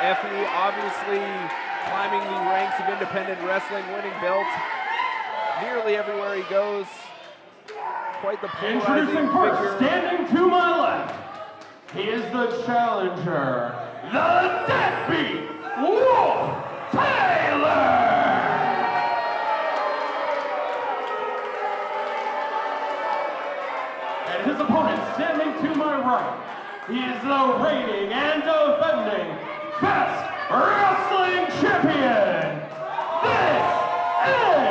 Effy obviously climbing the ranks of independent wrestling, winning belts nearly everywhere he goes. Quite the polarizing Introducing first, figure. standing to my left, he is the challenger, the deadbeat Wolfe Taylor! And his opponent, standing to my right, he is the reigning and defending Best Wrestling Champion. This is Effy!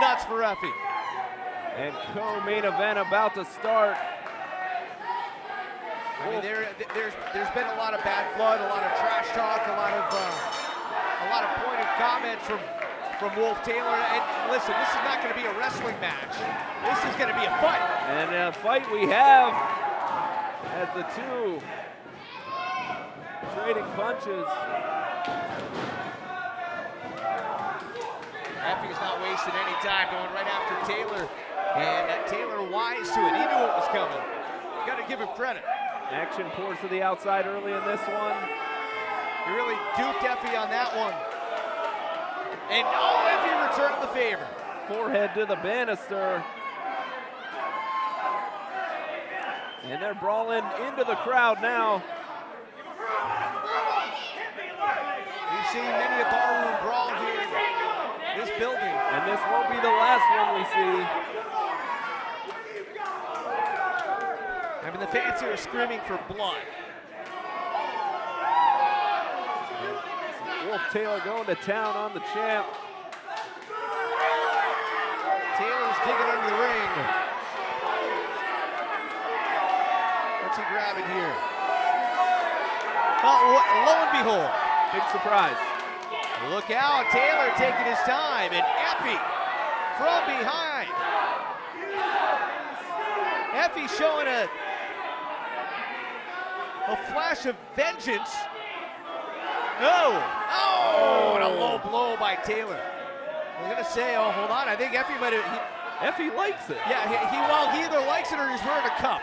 Nuts for Effy. And co-main event about to start. I mean, there's been a lot of bad blood, a lot of trash talk, a lot of pointed comments from Wolfe Taylor. And listen, this is not going to be a wrestling match. This is going to be a fight. And a fight we have as the two trading punches. Effy's not wasting any time, going right after Taylor. And Taylor wise to it. He knew it was coming. You got to give him credit. Action pours to the outside early in this one. He really duped Effy on that one. And Effy returned the favor. Forehead to the banister. And they're brawling into the crowd now. We've seen many a barroom brawl here in this building. And this won't be the last one we see. I mean, the fans here are screaming for blood. Wolfe Taylor going to town on the champ. Taylor's digging under the ring. What's he grabbing here? Oh, lo and behold. Big surprise. Look out, Taylor taking his time, and Effy from behind. Effy showing a flash of vengeance. Oh, and a low blow by Taylor. I was gonna say, oh, hold on, I think Effy might have. Effy likes it. Yeah, he either likes it or he's wearing a cup.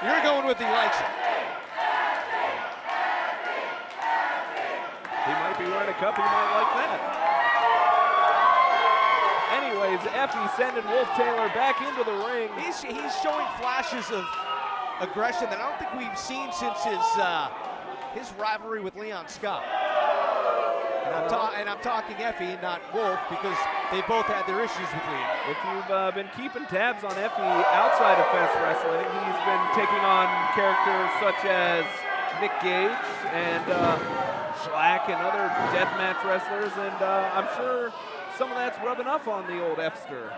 You're going with he likes it. He might be wearing a cup, he might like that. Anyways, Effy sending Wolfe Taylor back into the ring. He's showing flashes of aggression that I don't think we've seen since his rivalry with Leon Scott. And I'm talking Effy, not Wolfe, because they both had their issues with Leon. If you've been keeping tabs on Effy outside of Fest Wrestling, he's been taking on characters such as Nick Gage and Schlack and other deathmatch wrestlers, and I'm sure some of that's rubbing off on the old Fster.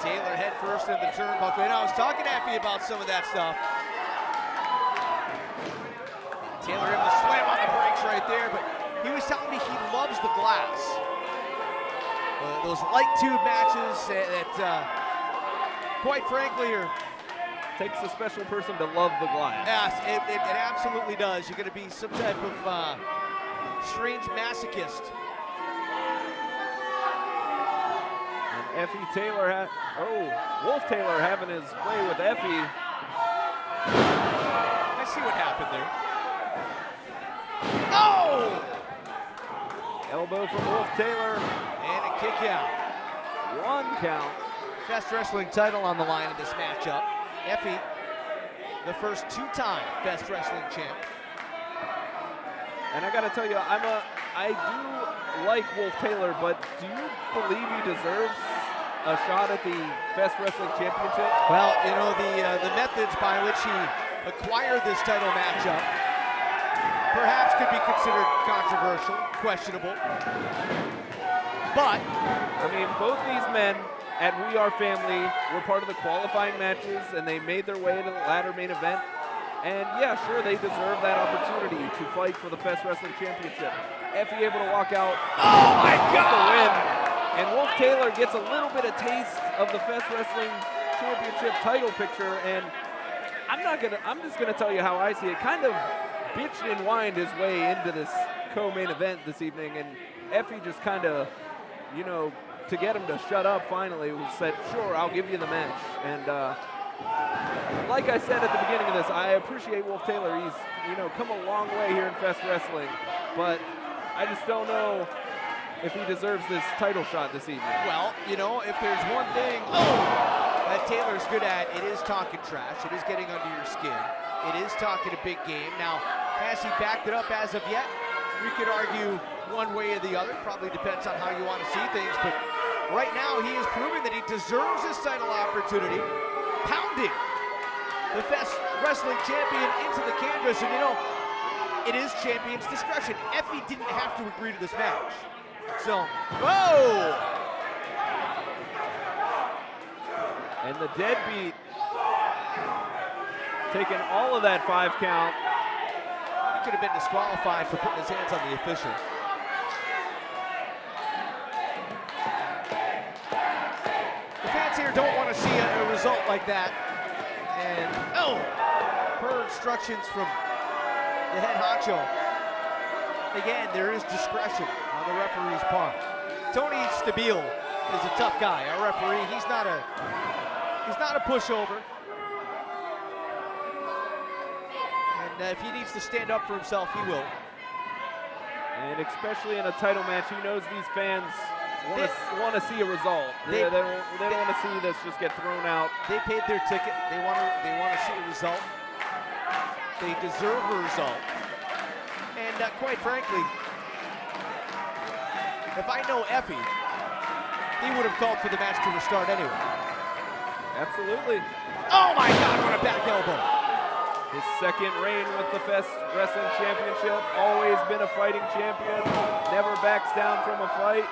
Taylor head first in the turnbuckle, and I was talking to Effy about some of that stuff. Taylor able to slam on the brakes right there, but he was telling me he loves the glass. Those light tube matches that quite frankly, takes a special person to love the glass. Yes, it absolutely does. You're going to be some type of strange masochist. And Effy Taylor, Wolfe Taylor having his way with Effy. I see what happened there. Oh! Elbow from Wolfe Taylor. And a kick out. 1 count. Fest Wrestling title on the line in this matchup. Effy, the first 2-time Fest Wrestling champ. And I gotta tell you, I do like Wolfe Taylor, but do you believe he deserves a shot at the Fest Wrestling Championship? Well, you know, the methods by which he acquired this title matchup perhaps could be considered controversial, questionable. But I mean, both these men at We Are Family were part of the qualifying matches, and they made their way to the ladder main event. And yeah, sure, they deserve that opportunity to fight for the Fest Wrestling Championship. Effy able to walk out with the win. And Wolfe Taylor gets a little bit of taste of the Fest Wrestling Championship title picture. And I'm just gonna tell you how I see it. Kind of bitched and whined his way into this co-main event this evening, and Effy just kind of, you know, to get him to shut up finally, said, sure, I'll give you the match. And like I said at the beginning of this, I appreciate Wolfe Taylor. He's, you know, come a long way here in Fest Wrestling, but I just don't know if he deserves this title shot this evening. Well, you know, if there's one thing that Taylor's good at, it is talking trash. It is getting under your skin. It is talking a big game. Now, has he backed it up as of yet? We could argue one way or the other. Probably depends on how you want to see things. But right now, he is proving that he deserves this title opportunity. Pounding the Fest Wrestling Champion into the canvas. And, you know, it is champion's discretion. Effy didn't have to agree to this match. So, whoa! And the deadbeat taking all of that 5 count. He could have been disqualified for putting his hands on the official. The fans here don't want to see a result like that. And, per instructions from the head honcho. Again, there is discretion on the referee's part. Tony Stabile is a tough guy, our referee. He's not a pushover. And if he needs to stand up for himself, he will. And especially in a title match, he knows these fans want to see a result. They don't want to see this just get thrown out. They paid their ticket. They want to see a result. They deserve a result. And quite frankly, if I know Effy, he would have called for the match to restart anyway. Absolutely. Oh my God, what a back elbow. His second reign with the Fest Wrestling Championship. Always been a fighting champion. Never backs down from a fight.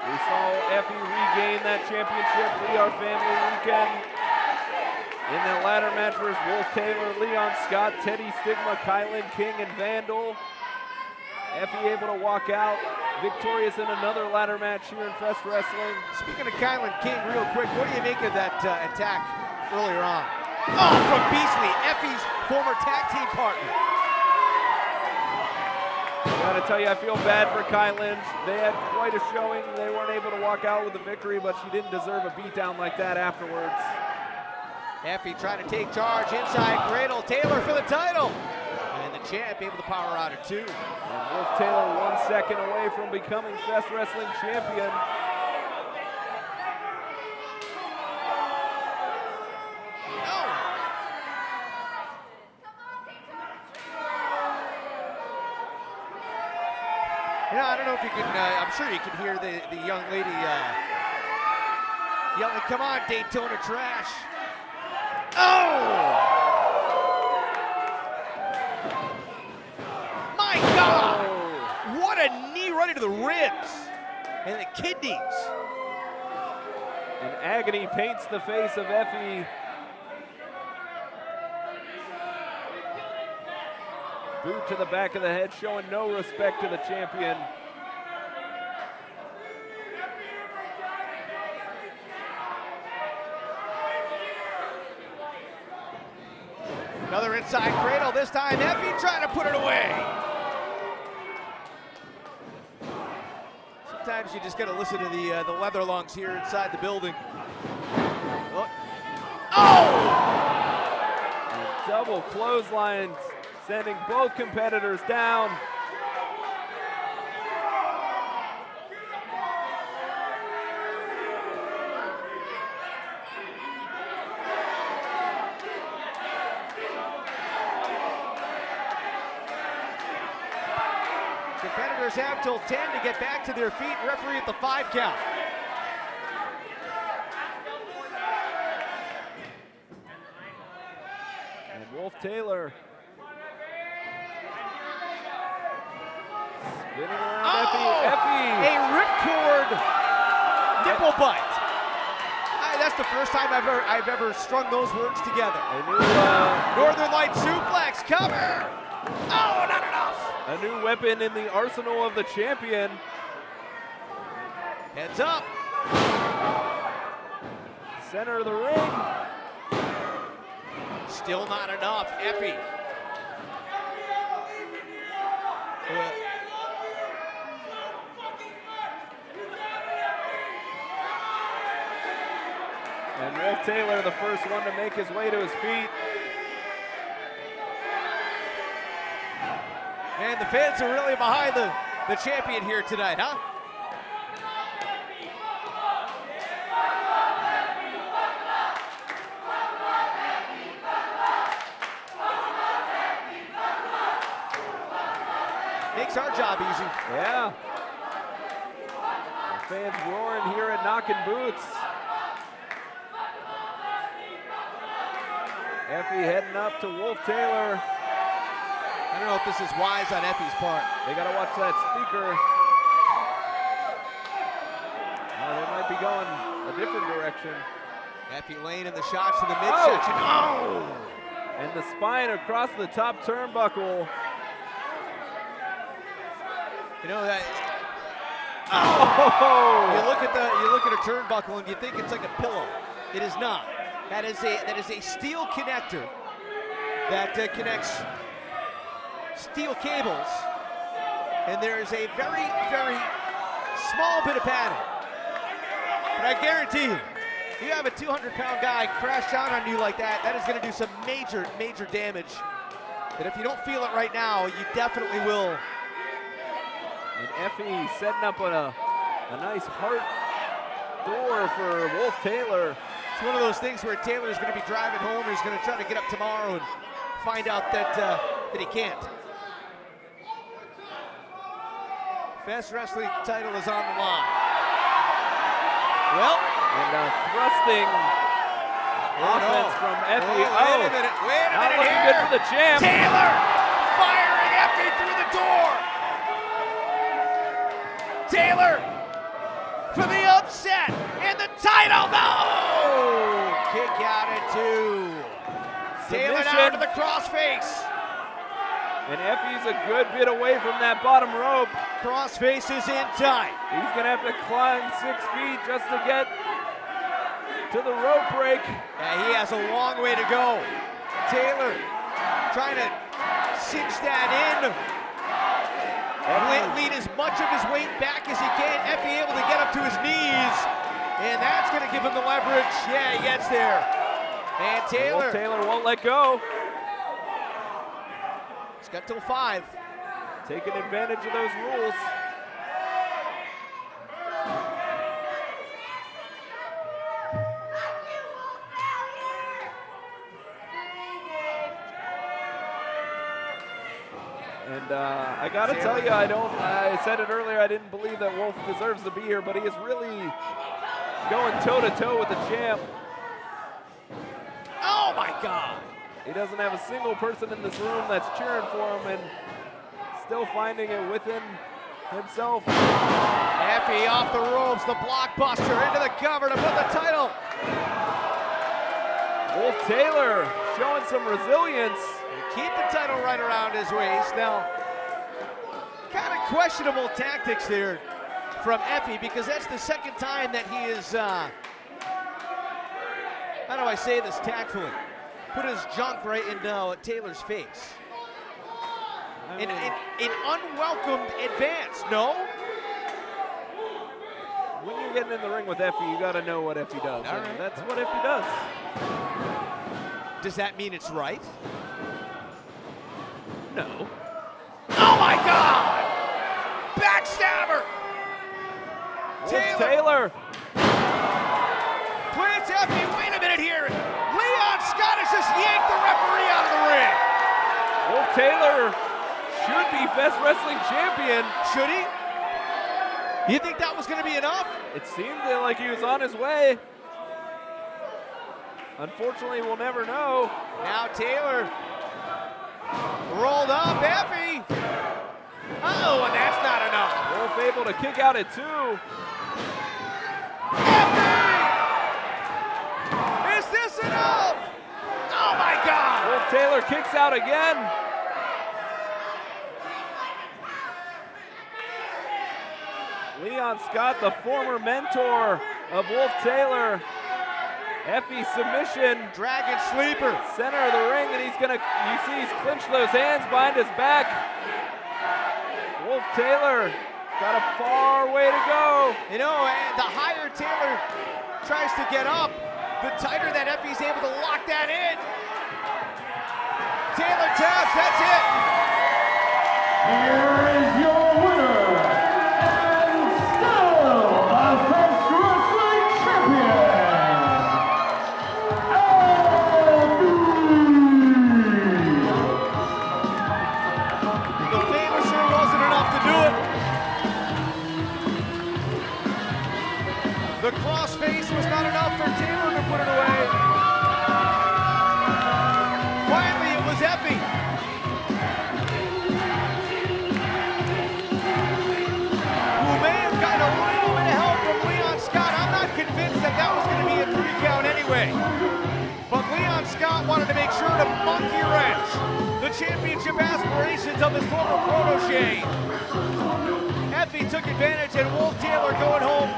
We saw Effy regain that championship. We Are Family weekend. In the ladder match versus Wolfe Taylor, Leon Scott, Teddy Stigma, Kylan King, and Vandal. Effy able to walk out victorious in another ladder match here in Fest Wrestling. Speaking of Kylan King, real quick, what do you make of that attack earlier on? Oh, from Beasley, Effy's former tag team partner. I gotta tell you, I feel bad for Kylan. They had quite a showing. They weren't able to walk out with a victory, but she didn't deserve a beatdown like that afterwards. Effy trying to take charge inside cradle. Taylor for the title. And the champ able to power out at 2. And Wolfe Taylor 1 second away from becoming Fest Wrestling champion. Yeah, I don't know if you can, I'm sure you can hear the young lady yelling, come on, Daytona Trash. Oh! My God! Oh. What a knee right into the ribs and the kidneys. And agony paints the face of Effy. Boot to the back of the head, showing no respect to the champion. Another inside cradle, this time Effy trying to put it away. Sometimes you just gotta listen to the leather lungs here inside the building. Oh! And double clotheslines, sending both competitors down. Competitors have till 10 to get back to their feet. Referee at the 5 count. And Wolfe Taylor spinning around Effy. A ripcord nipple bite. the first time I've ever strung those words together. A new, Northern Light suplex, cover! Oh, not enough! a new weapon in the arsenal of the champion. Heads up. Center of the ring. Still not enough, Effy. And Wolfe Taylor, the first one to make his way to his feet. Man, the fans are really behind the champion here tonight, huh? Makes our job easy. Yeah. The fans roaring here at Knockin' Boots. Effy heading up to Wolfe Taylor. I don't know if this is wise on Effy's part. They gotta watch that speaker. They might be going a different direction. Effy laying in the shots to the midsection. Oh! And the spine across the top turnbuckle. You know that. Oh! You look at a turnbuckle and you think it's like a pillow. It is not. That is a steel connector that connects steel cables, and there is a very, very small bit of padding. But I guarantee you, you have a 200-pound guy crash down on you like that, that is going to do some major, major damage. And if you don't feel it right now, you definitely will. And Effy setting up a nice heart door for Wolfe Taylor. It's one of those things where Taylor's going to be driving home, or he's going to try to get up tomorrow and find out that he can't. Fast Wrestling title is on the line. Well, and thrusting offense from Effy. Wait a minute not looking here. good for the champ. Taylor firing Effy through the door. Taylor for the upset and the title. No! Kick out at 2. Taylor down to the crossface. And Effy's a good bit away from that bottom rope. Crossface is in tight. He's gonna have to climb 6 feet just to get to the rope break. Yeah, he has a long way to go. Taylor trying to cinch that in. Lean as much of his weight back as he can. Effy able to get up to his knees. And that's going to give him the leverage. Yeah, he gets there. And Taylor. Taylor won't let go. He's got till 5. Taking advantage of those rules. And I gotta tell you, I said it earlier, I didn't believe that Wolfe deserves to be here, but he is really going toe-to-toe with the champ. Oh my God. He doesn't have a single person in this room that's cheering for him and still finding it within himself. Effy off the ropes, the blockbuster into the cover to put the title. Wolfe Taylor showing some resilience. Keep the title right around his waist. Now, kind of questionable tactics there from Effy, because that's the second time that he is, how do I say this tactfully? Put his junk right in Taylor's face. An unwelcomed advance, no? When you're getting in the ring with Effy, you gotta know what Effy does. All right. That's what Effy does. Does that mean it's right? No. Oh my God! Backstabber! Taylor. Plants Effy, wait a minute here. Leon Scott has just yanked the referee out of the ring. Wolfe Taylor should be Best Wrestling Champion. Should he? You think that was going to be enough? It seemed like he was on his way. Unfortunately, we'll never know. Now Taylor rolled up, Effy. Oh, and that's not enough. Wolfe able to kick out at 2. Effy! this enough? Oh my God! Wolfe Taylor kicks out again. Leon Scott, the former mentor of Wolfe Taylor. Effy submission. Dragon sleeper. Center of the ring, and you see he's clinched those hands behind his back. Wolfe Taylor got a far way to go. You know, and the higher Taylor tries to get up, the tighter that Effy's able to lock that in. Taylor taps, that's it. Here is your winner, and still the Best Wrestling Champion, Effy! The Famouser wasn't enough to do it. The crossface was not enough for Taylor to put it away. Finally, it was Effy. Who may have gotten a little bit of help from Leon Scott. I'm not convinced that that was going to be a 3 count anyway. But Leon Scott wanted to make sure to monkey wrench the championship aspirations of his former protege. Effy took advantage, and Wolfe Taylor going home